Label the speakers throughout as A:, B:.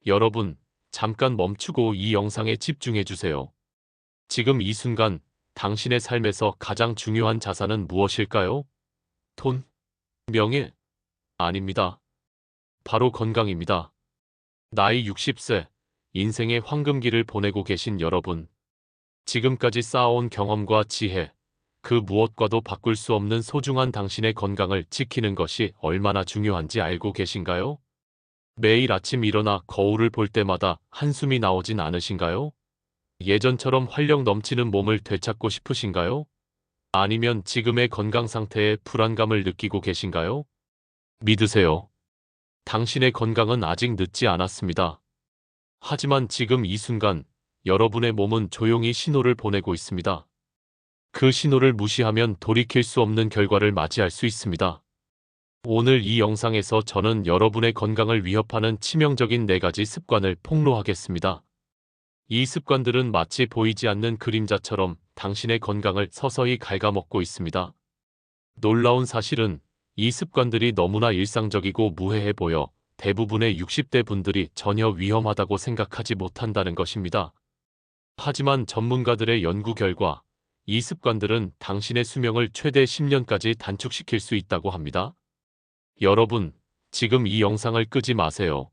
A: 여러분, 잠깐 멈추고 이 영상에 집중해 주세요. 지금 이 순간 당신의 삶에서 가장 중요한 자산은 무엇일까요? 돈? 명예? 아닙니다. 바로 건강입니다. 나이 60세, 인생의 황금기를 보내고 계신 여러분. 지금까지 쌓아온 경험과 지혜, 그 무엇과도 바꿀 수 없는 소중한 당신의 건강을 지키는 것이 얼마나 중요한지 알고 계신가요? 매일 아침 일어나 거울을 볼 때마다 한숨이 나오진 않으신가요? 예전처럼 활력 넘치는 몸을 되찾고 싶으신가요? 아니면 지금의 건강 상태에 불안감을 느끼고 계신가요? 믿으세요. 당신의 건강은 아직 늦지 않았습니다. 하지만 지금 이 순간 여러분의 몸은 조용히 신호를 보내고 있습니다. 그 신호를 무시하면 돌이킬 수 없는 결과를 맞이할 수 있습니다. 오늘 이 영상에서 저는 여러분의 건강을 위협하는 치명적인 4가지 습관을 폭로하겠습니다. 이 습관들은 마치 보이지 않는 그림자처럼 당신의 건강을 서서히 갉아먹고 있습니다. 놀라운 사실은 이 습관들이 너무나 일상적이고 무해해 보여 대부분의 60대 분들이 전혀 위험하다고 생각하지 못한다는 것입니다. 하지만 전문가들의 연구 결과 이 습관들은 당신의 수명을 최대 10년까지 단축시킬 수 있다고 합니다. 여러분, 지금 이 영상을 끄지 마세요.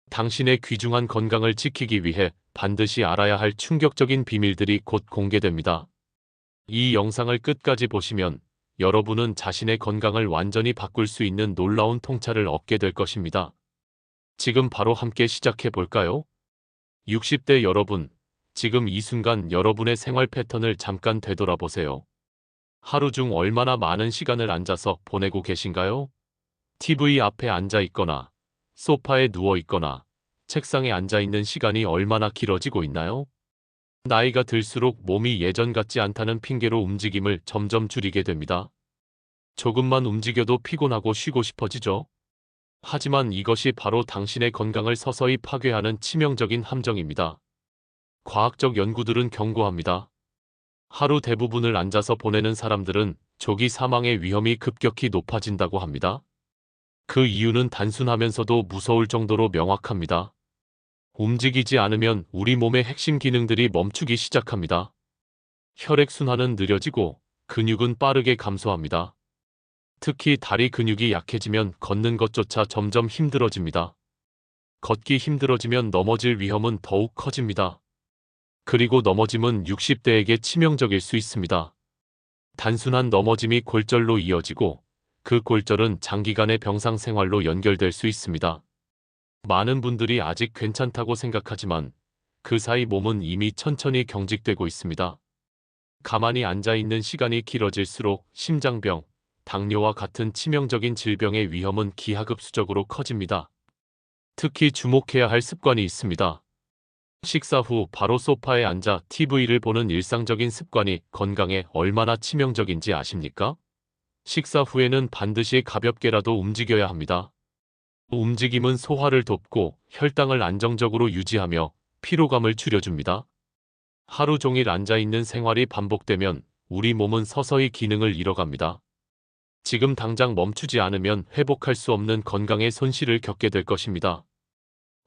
A: 당신의 귀중한 건강을 지키기 위해 반드시 알아야 할 충격적인 비밀들이 곧 공개됩니다. 이 영상을 끝까지 보시면 여러분은 자신의 건강을 완전히 바꿀 수 있는 놀라운 통찰을 얻게 될 것입니다. 지금 바로 함께 시작해 볼까요? 60대 여러분, 지금 이 순간 여러분의 생활 패턴을 잠깐 되돌아보세요. 하루 중 얼마나 많은 시간을 앉아서 보내고 계신가요? TV 앞에 앉아 있거나, 소파에 누워 있거나, 책상에 앉아 있는 시간이 얼마나 길어지고 있나요? 나이가 들수록 몸이 예전 같지 않다는 핑계로 움직임을 점점 줄이게 됩니다. 조금만 움직여도 피곤하고 쉬고 싶어지죠. 하지만 이것이 바로 당신의 건강을 서서히 파괴하는 치명적인 함정입니다. 과학적 연구들은 경고합니다. 하루 대부분을 앉아서 보내는 사람들은 조기 사망의 위험이 급격히 높아진다고 합니다. 그 이유는 단순하면서도 무서울 정도로 명확합니다. 움직이지 않으면 우리 몸의 핵심 기능들이 멈추기 시작합니다. 혈액순환은 느려지고 근육은 빠르게 감소합니다. 특히 다리 근육이 약해지면 걷는 것조차 점점 힘들어집니다. 걷기 힘들어지면 넘어질 위험은 더욱 커집니다. 그리고 넘어짐은 60대에게 치명적일 수 있습니다. 단순한 넘어짐이 골절로 이어지고 그 골절은 장기간의 병상 생활로 연결될 수 있습니다. 많은 분들이 아직 괜찮다고 생각하지만 그 사이 몸은 이미 천천히 경직되고 있습니다. 가만히 앉아 있는 시간이 길어질수록 심장병, 당뇨와 같은 치명적인 질병의 위험은 기하급수적으로 커집니다. 특히 주목해야 할 습관이 있습니다. 식사 후 바로 소파에 앉아 TV를 보는 일상적인 습관이 건강에 얼마나 치명적인지 아십니까? 식사 후에는 반드시 가볍게라도 움직여야 합니다. 움직임은 소화를 돕고 혈당을 안정적으로 유지하며 피로감을 줄여줍니다. 하루 종일 앉아있는 생활이 반복되면 우리 몸은 서서히 기능을 잃어갑니다. 지금 당장 멈추지 않으면 회복할 수 없는 건강의 손실을 겪게 될 것입니다.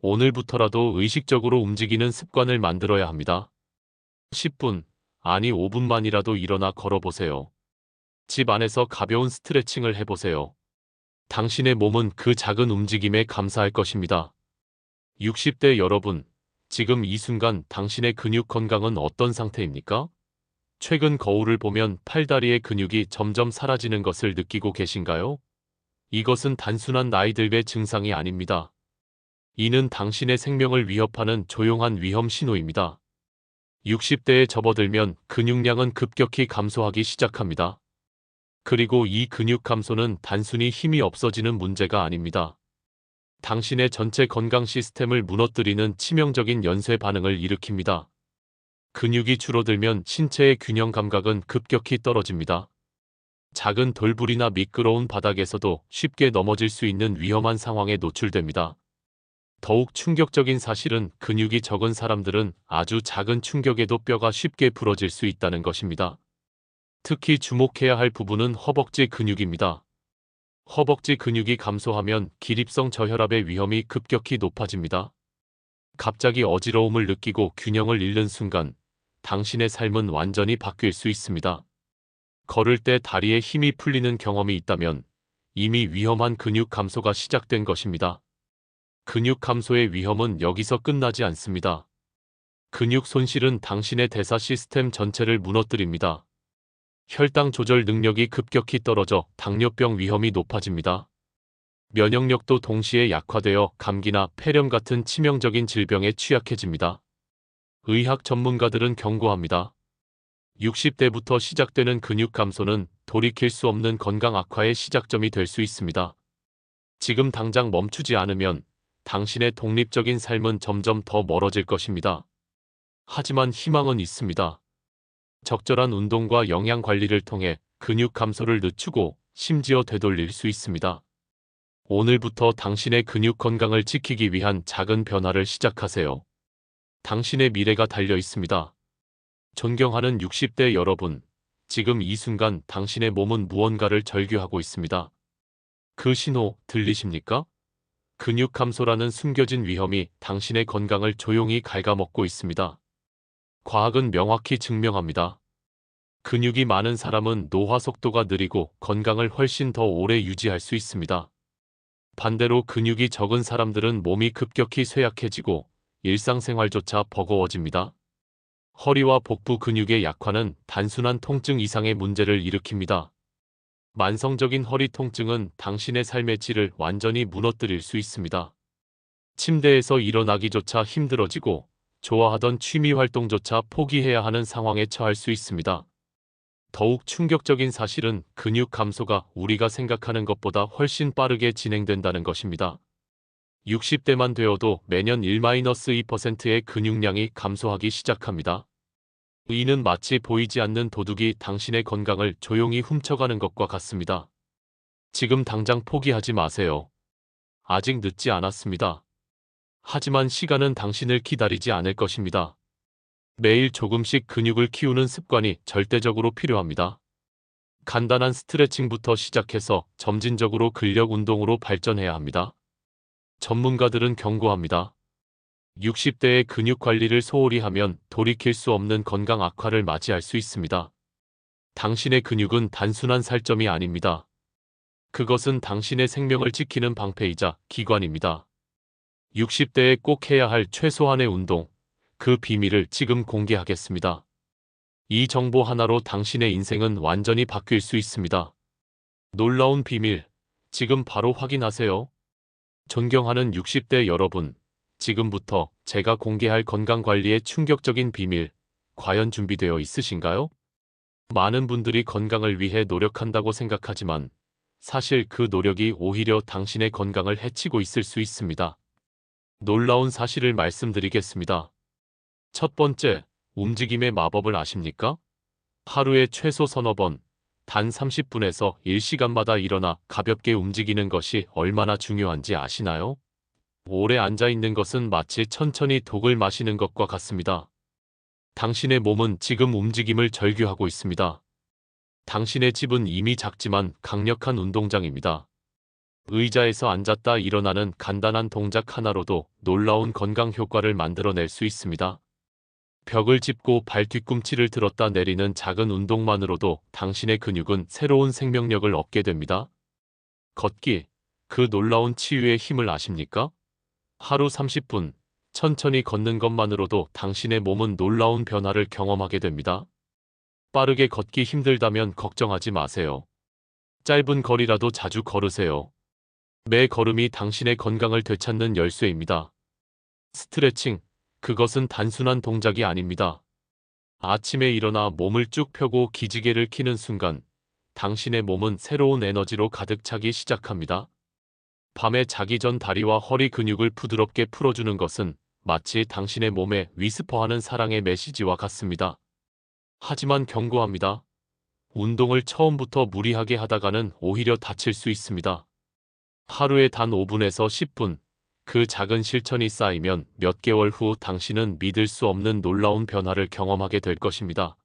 A: 오늘부터라도 의식적으로 움직이는 습관을 만들어야 합니다. 10분, 아니 5분만이라도 일어나 걸어보세요. 집 안에서 가벼운 스트레칭을 해보세요. 당신의 몸은 그 작은 움직임에 감사할 것입니다. 60대 여러분, 지금 이 순간 당신의 근육 건강은 어떤 상태입니까? 최근 거울을 보면 팔다리의 근육이 점점 사라지는 것을 느끼고 계신가요? 이것은 단순한 나이 들의 증상이 아닙니다. 이는 당신의 생명을 위협하는 조용한 위험 신호입니다. 60대에 접어들면 근육량은 급격히 감소하기 시작합니다. 그리고 이 근육 감소는 단순히 힘이 없어지는 문제가 아닙니다. 당신의 전체 건강 시스템을 무너뜨리는 치명적인 연쇄 반응을 일으킵니다. 근육이 줄어들면 신체의 균형 감각은 급격히 떨어집니다. 작은 돌불이나 미끄러운 바닥에서도 쉽게 넘어질 수 있는 위험한 상황에 노출됩니다. 더욱 충격적인 사실은 근육이 적은 사람들은 아주 작은 충격에도 뼈가 쉽게 부러질 수 있다는 것입니다. 특히 주목해야 할 부분은 허벅지 근육입니다. 허벅지 근육이 감소하면 기립성 저혈압의 위험이 급격히 높아집니다. 갑자기 어지러움을 느끼고 균형을 잃는 순간 당신의 삶은 완전히 바뀔 수 있습니다. 걸을 때 다리에 힘이 풀리는 경험이 있다면 이미 위험한 근육 감소가 시작된 것입니다. 근육 감소의 위험은 여기서 끝나지 않습니다. 근육 손실은 당신의 대사 시스템 전체를 무너뜨립니다. 혈당 조절 능력이 급격히 떨어져 당뇨병 위험이 높아집니다. 면역력도 동시에 약화되어 감기나 폐렴 같은 치명적인 질병에 취약해집니다. 의학 전문가들은 경고합니다. 60대부터 시작되는 근육 감소는 돌이킬 수 없는 건강 악화의 시작점이 될 수 있습니다. 지금 당장 멈추지 않으면 당신의 독립적인 삶은 점점 더 멀어질 것입니다. 하지만 희망은 있습니다. 적절한 운동과 영양 관리를 통해 근육 감소를 늦추고 심지어 되돌릴 수 있습니다. 오늘부터 당신의 근육 건강을 지키기 위한 작은 변화를 시작하세요. 당신의 미래가 달려 있습니다. 존경하는 60대 여러분, 지금 이 순간 당신의 몸은 무언가를 절규하고 있습니다. 그 신호 들리십니까? 근육 감소라는 숨겨진 위험이 당신의 건강을 조용히 갉아먹고 있습니다. 과학은 명확히 증명합니다. 근육이 많은 사람은 노화 속도가 느리고 건강을 훨씬 더 오래 유지할 수 있습니다. 반대로 근육이 적은 사람들은 몸이 급격히 쇠약해지고 일상생활조차 버거워집니다. 허리와 복부 근육의 약화는 단순한 통증 이상의 문제를 일으킵니다. 만성적인 허리 통증은 당신의 삶의 질을 완전히 무너뜨릴 수 있습니다. 침대에서 일어나기조차 힘들어지고 좋아하던 취미 활동조차 포기해야 하는 상황에 처할 수 있습니다. 더욱 충격적인 사실은 근육 감소가 우리가 생각하는 것보다 훨씬 빠르게 진행된다는 것입니다. 60대만 되어도 매년 1-2%의 근육량이 감소하기 시작합니다. 이는 마치 보이지 않는 도둑이 당신의 건강을 조용히 훔쳐가는 것과 같습니다. 지금 당장 포기하지 마세요. 아직 늦지 않았습니다. 하지만 시간은 당신을 기다리지 않을 것입니다. 매일 조금씩 근육을 키우는 습관이 절대적으로 필요합니다. 간단한 스트레칭부터 시작해서 점진적으로 근력 운동으로 발전해야 합니다. 전문가들은 경고합니다. 60대의 근육 관리를 소홀히 하면 돌이킬 수 없는 건강 악화를 맞이할 수 있습니다. 당신의 근육은 단순한 살점이 아닙니다. 그것은 당신의 생명을 지키는 방패이자 기관입니다. 60대에 꼭 해야 할 최소한의 운동, 그 비밀을 지금 공개하겠습니다. 이 정보 하나로 당신의 인생은 완전히 바뀔 수 있습니다. 놀라운 비밀, 지금 바로 확인하세요. 존경하는 60대 여러분, 지금부터 제가 공개할 건강관리의 충격적인 비밀, 과연 준비되어 있으신가요? 많은 분들이 건강을 위해 노력한다고 생각하지만 사실 그 노력이 오히려 당신의 건강을 해치고 있을 수 있습니다. 놀라운 사실을 말씀드리겠습니다. 첫 번째, 움직임의 마법을 아십니까? 하루에 최소 서너 번, 단 30분에서 1시간마다 일어나 가볍게 움직이는 것이 얼마나 중요한지 아시나요? 오래 앉아 있는 것은 마치 천천히 독을 마시는 것과 같습니다. 당신의 몸은 지금 움직임을 절규하고 있습니다. 당신의 집은 이미 작지만 강력한 운동장입니다. 의자에서 앉았다 일어나는 간단한 동작 하나로도 놀라운 건강 효과를 만들어낼 수 있습니다. 벽을 짚고 발 뒤꿈치를 들었다 내리는 작은 운동만으로도 당신의 근육은 새로운 생명력을 얻게 됩니다. 걷기, 그 놀라운 치유의 힘을 아십니까? 하루 30분, 천천히 걷는 것만으로도 당신의 몸은 놀라운 변화를 경험하게 됩니다. 빠르게 걷기 힘들다면 걱정하지 마세요. 짧은 거리라도 자주 걸으세요. 매 걸음이 당신의 건강을 되찾는 열쇠입니다. 스트레칭, 그것은 단순한 동작이 아닙니다. 아침에 일어나 몸을 쭉 펴고 기지개를 켜는 순간 당신의 몸은 새로운 에너지로 가득 차기 시작합니다. 밤에 자기 전 다리와 허리 근육을 부드럽게 풀어주는 것은 마치 당신의 몸에 위스퍼하는 사랑의 메시지와 같습니다. 하지만 경고합니다. 운동을 처음부터 무리하게 하다가는 오히려 다칠 수 있습니다. 하루에 단 5분에서 10분, 그 작은 실천이 쌓이면 몇 개월 후 당신은 믿을 수 없는 놀라운 변화를 경험하게 될 것입니다.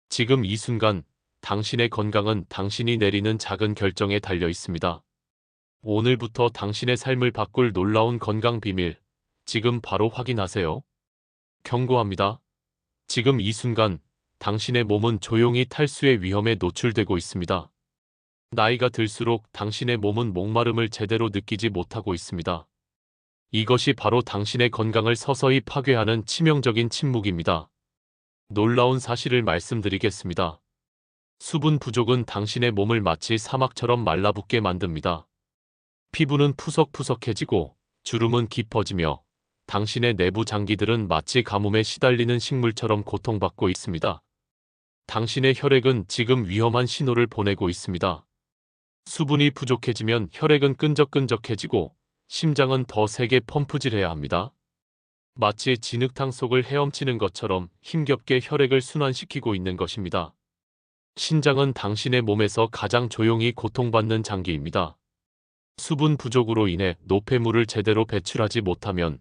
A: 지금 이 순간, 당신의 건강은 당신이 내리는 작은 결정에 달려 있습니다. 오늘부터 당신의 삶을 바꿀 놀라운 건강 비밀, 지금 바로 확인하세요. 경고합니다. 지금 이 순간 당신의 몸은 조용히 탈수의 위험에 노출되고 있습니다. 나이가 들수록 당신의 몸은 목마름을 제대로 느끼지 못하고 있습니다. 이것이 바로 당신의 건강을 서서히 파괴하는 치명적인 침묵입니다. 놀라운 사실을 말씀드리겠습니다. 수분 부족은 당신의 몸을 마치 사막처럼 말라붙게 만듭니다. 피부는 푸석푸석해지고 주름은 깊어지며 당신의 내부 장기들은 마치 가뭄에 시달리는 식물처럼 고통받고 있습니다. 당신의 혈액은 지금 위험한 신호를 보내고 있습니다. 수분이 부족해지면 혈액은 끈적끈적해지고 심장은 더 세게 펌프질해야 합니다. 마치 진흙탕 속을 헤엄치는 것처럼 힘겹게 혈액을 순환시키고 있는 것입니다. 신장은 당신의 몸에서 가장 조용히 고통받는 장기입니다. 수분 부족으로 인해 노폐물을 제대로 배출하지 못하면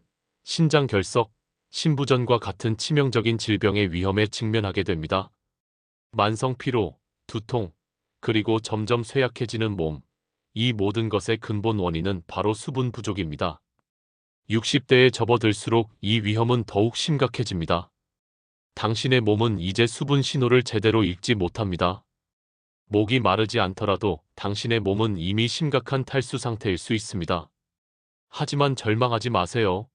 A: 신장 결석, 심부전과 같은 치명적인 질병의 위험에 직면하게 됩니다. 만성 피로, 두통, 그리고 점점 쇠약해지는 몸, 이 모든 것의 근본 원인은 바로 수분 부족입니다. 60대에 접어들수록 이 위험은 더욱 심각해집니다. 당신의 몸은 이제 수분 신호를 제대로 읽지 못합니다. 목이 마르지 않더라도 당신의 몸은 이미 심각한 탈수 상태일 수 있습니다. 하지만 절망하지 마세요.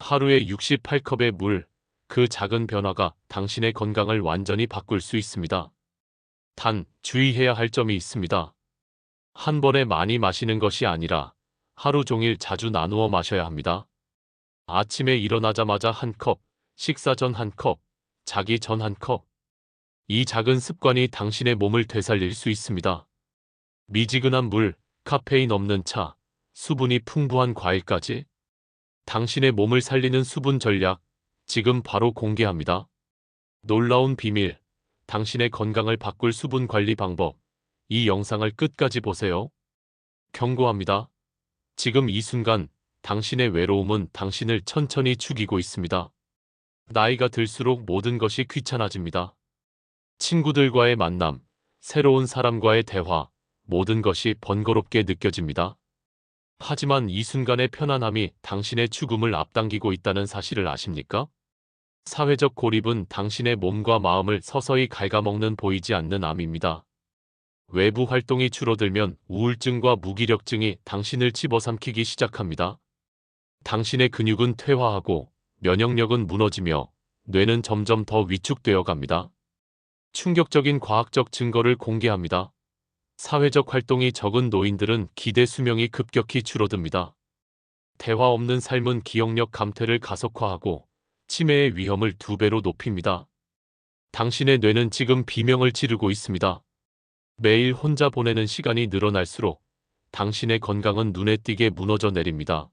A: 하루에 68컵의 물, 그 작은 변화가 당신의 건강을 완전히 바꿀 수 있습니다. 단, 주의해야 할 점이 있습니다. 한 번에 많이 마시는 것이 아니라 하루 종일 자주 나누어 마셔야 합니다. 아침에 일어나자마자 한 컵, 식사 전 한 컵, 자기 전 한 컵. 이 작은 습관이 당신의 몸을 되살릴 수 있습니다. 미지근한 물, 카페인 없는 차, 수분이 풍부한 과일까지 당신의 몸을 살리는 수분 전략, 지금 바로 공개합니다. 놀라운 비밀, 당신의 건강을 바꿀 수분 관리 방법, 이 영상을 끝까지 보세요. 경고합니다. 지금 이 순간 당신의 외로움은 당신을 천천히 죽이고 있습니다. 나이가 들수록 모든 것이 귀찮아집니다. 친구들과의 만남, 새로운 사람과의 대화, 모든 것이 번거롭게 느껴집니다. 하지만 이 순간의 편안함이 당신의 죽음을 앞당기고 있다는 사실을 아십니까? 사회적 고립은 당신의 몸과 마음을 서서히 갉아먹는 보이지 않는 암입니다. 외부 활동이 줄어들면 우울증과 무기력증이 당신을 집어삼키기 시작합니다. 당신의 근육은 퇴화하고 면역력은 무너지며 뇌는 점점 더 위축되어 갑니다. 충격적인 과학적 증거를 공개합니다. 사회적 활동이 적은 노인들은 기대 수명이 급격히 줄어듭니다. 대화 없는 삶은 기억력 감퇴를 가속화하고 치매의 위험을 2배로 높입니다. 당신의 뇌는 지금 비명을 지르고 있습니다. 매일 혼자 보내는 시간이 늘어날수록 당신의 건강은 눈에 띄게 무너져 내립니다.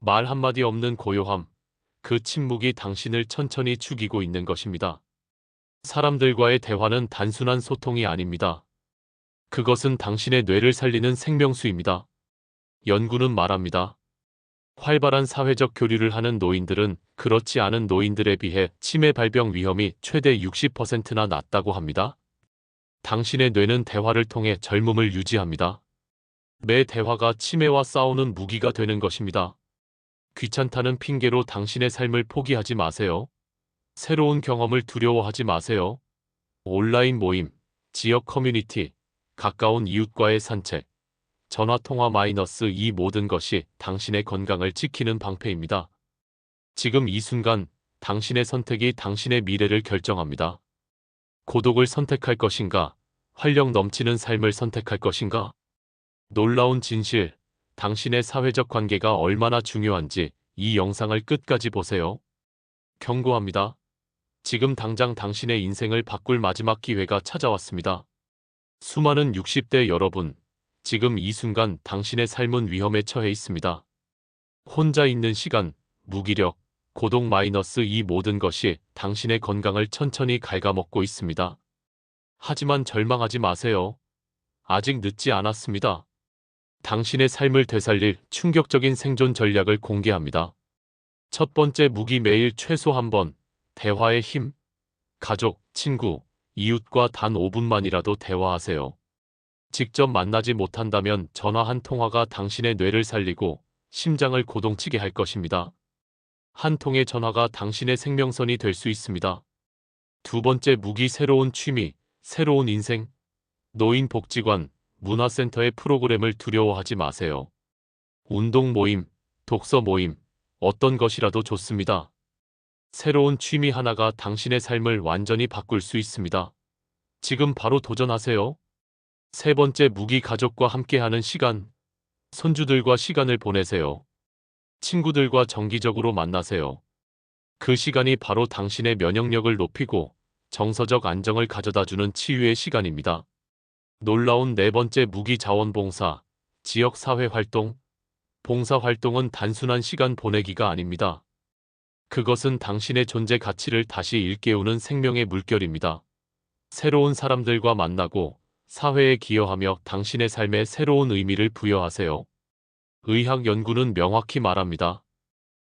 A: 말 한마디 없는 고요함, 그 침묵이 당신을 천천히 죽이고 있는 것입니다. 사람들과의 대화는 단순한 소통이 아닙니다. 그것은 당신의 뇌를 살리는 생명수입니다. 연구는 말합니다. 활발한 사회적 교류를 하는 노인들은 그렇지 않은 노인들에 비해 치매 발병 위험이 최대 60%나 낮다고 합니다. 당신의 뇌는 대화를 통해 젊음을 유지합니다. 매 대화가 치매와 싸우는 무기가 되는 것입니다. 귀찮다는 핑계로 당신의 삶을 포기하지 마세요. 새로운 경험을 두려워하지 마세요. 온라인 모임, 지역 커뮤니티, 가까운 이웃과의 산책, 전화통화 이 모든 것이 당신의 건강을 지키는 방패입니다. 지금 이 순간 당신의 선택이 당신의 미래를 결정합니다. 고독을 선택할 것인가? 활력 넘치는 삶을 선택할 것인가? 놀라운 진실, 당신의 사회적 관계가 얼마나 중요한지 이 영상을 끝까지 보세요. 경고합니다. 지금 당장 당신의 인생을 바꿀 마지막 기회가 찾아왔습니다. 수많은 60대 여러분, 지금 이 순간 당신의 삶은 위험에 처해 있습니다. 혼자 있는 시간, 무기력, 고독 이 모든 것이 당신의 건강을 천천히 갉아먹고 있습니다. 하지만 절망하지 마세요. 아직 늦지 않았습니다. 당신의 삶을 되살릴 충격적인 생존 전략을 공개합니다. 첫 번째 무기 매일 최소 한 번, 대화의 힘. 가족, 친구, 이웃과 단 5분만이라도 대화하세요. 직접 만나지 못한다면 전화 한 통화가 당신의 뇌를 살리고 심장을 고동치게 할 것입니다. 한 통의 전화가 당신의 생명선이 될 수 있습니다. 두 번째 무기 새로운 취미, 새로운 인생. 노인복지관, 문화센터의 프로그램을 두려워하지 마세요. 운동 모임, 독서 모임, 어떤 것이라도 좋습니다. 새로운 취미 하나가 당신의 삶을 완전히 바꿀 수 있습니다. 지금 바로 도전하세요. 세 번째 무기 가족과 함께하는 시간. 손주들과 시간을 보내세요. 친구들과 정기적으로 만나세요. 그 시간이 바로 당신의 면역력을 높이고 정서적 안정을 가져다주는 치유의 시간입니다. 놀라운 네 번째 무기 자원봉사, 지역사회활동. 봉사활동은 단순한 시간 보내기가 아닙니다. 그것은 당신의 존재 가치를 다시 일깨우는 생명의 물결입니다. 새로운 사람들과 만나고 사회에 기여하며 당신의 삶에 새로운 의미를 부여하세요. 의학 연구는 명확히 말합니다.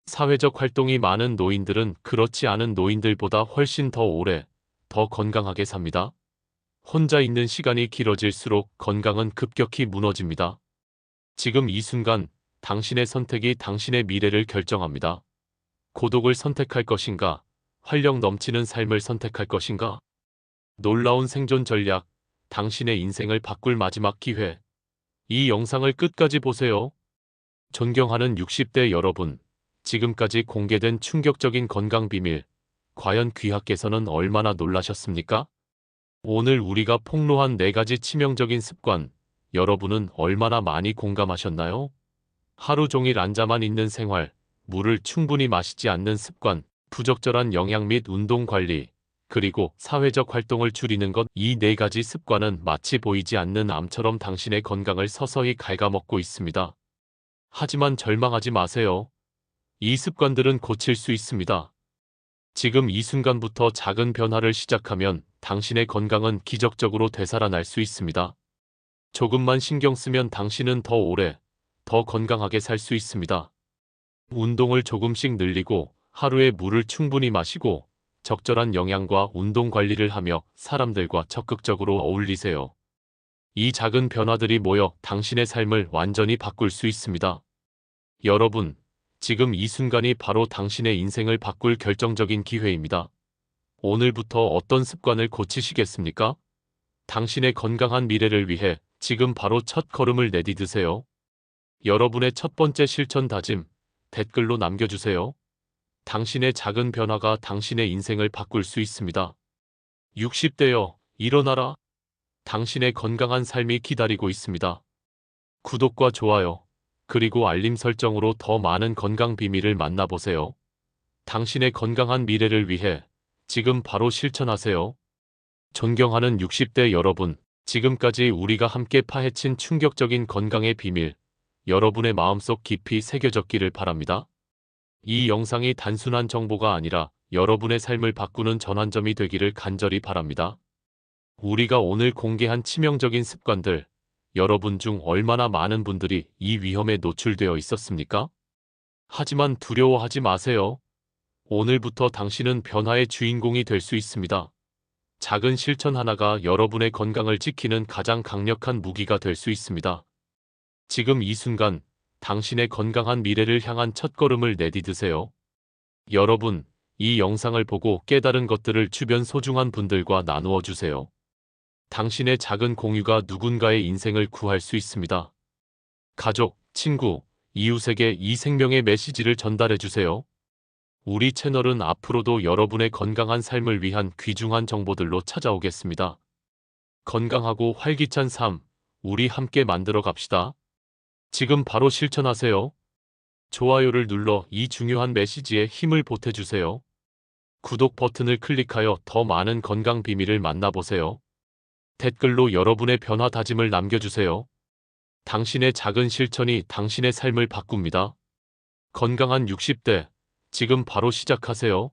A: 사회적 활동이 많은 노인들은 그렇지 않은 노인들보다 훨씬 더 오래, 더 건강하게 삽니다. 혼자 있는 시간이 길어질수록 건강은 급격히 무너집니다. 지금 이 순간 당신의 선택이 당신의 미래를 결정합니다. 고독을 선택할 것인가? 활력 넘치는 삶을 선택할 것인가? 놀라운 생존 전략, 당신의 인생을 바꿀 마지막 기회. 이 영상을 끝까지 보세요. 존경하는 60대 여러분, 지금까지 공개된 충격적인 건강 비밀, 과연 귀하께서는 얼마나 놀라셨습니까? 오늘 우리가 폭로한 4가지 치명적인 습관, 여러분은 얼마나 많이 공감하셨나요? 하루 종일 앉아만 있는 생활, 물을 충분히 마시지 않는 습관, 부적절한 영양 및 운동 관리, 그리고 사회적 활동을 줄이는 것, 이 4가지 습관은 마치 보이지 않는 암처럼 당신의 건강을 서서히 갉아먹고 있습니다. 하지만 절망하지 마세요. 이 습관들은 고칠 수 있습니다. 지금 이 순간부터 작은 변화를 시작하면 당신의 건강은 기적적으로 되살아날 수 있습니다. 조금만 신경 쓰면 당신은 더 오래, 더 건강하게 살 수 있습니다. 운동을 조금씩 늘리고 하루에 물을 충분히 마시고 적절한 영양과 운동 관리를 하며 사람들과 적극적으로 어울리세요. 이 작은 변화들이 모여 당신의 삶을 완전히 바꿀 수 있습니다. 여러분, 지금 이 순간이 바로 당신의 인생을 바꿀 결정적인 기회입니다. 오늘부터 어떤 습관을 고치시겠습니까? 당신의 건강한 미래를 위해 지금 바로 첫 걸음을 내디드세요. 여러분의 첫 번째 실천 다짐, 댓글로 남겨주세요. 당신의 작은 변화가 당신의 인생을 바꿀 수 있습니다. 60대여, 일어나라. 당신의 건강한 삶이 기다리고 있습니다. 구독과 좋아요, 그리고 알림 설정으로 더 많은 건강 비밀을 만나보세요. 당신의 건강한 미래를 위해 지금 바로 실천하세요. 존경하는 60대 여러분, 지금까지 우리가 함께 파헤친 충격적인 건강의 비밀, 여러분의 마음속 깊이 새겨졌기를 바랍니다. 이 영상이 단순한 정보가 아니라 여러분의 삶을 바꾸는 전환점이 되기를 간절히 바랍니다. 우리가 오늘 공개한 치명적인 습관들, 여러분 중 얼마나 많은 분들이 이 위험에 노출되어 있었습니까? 하지만 두려워하지 마세요. 오늘부터 당신은 변화의 주인공이 될 수 있습니다. 작은 실천 하나가 여러분의 건강을 지키는 가장 강력한 무기가 될 수 있습니다. 지금 이 순간 당신의 건강한 미래를 향한 첫걸음을 내디드세요. 여러분, 이 영상을 보고 깨달은 것들을 주변 소중한 분들과 나누어 주세요. 당신의 작은 공유가 누군가의 인생을 구할 수 있습니다. 가족, 친구, 이웃에게 이 생명의 메시지를 전달해 주세요. 우리 채널은 앞으로도 여러분의 건강한 삶을 위한 귀중한 정보들로 찾아오겠습니다. 건강하고 활기찬 삶, 우리 함께 만들어 갑시다. 지금 바로 실천하세요. 좋아요를 눌러 이 중요한 메시지에 힘을 보태주세요. 구독 버튼을 클릭하여 더 많은 건강 비밀을 만나보세요. 댓글로 여러분의 변화 다짐을 남겨주세요. 당신의 작은 실천이 당신의 삶을 바꿉니다. 건강한 60대, 지금 바로 시작하세요.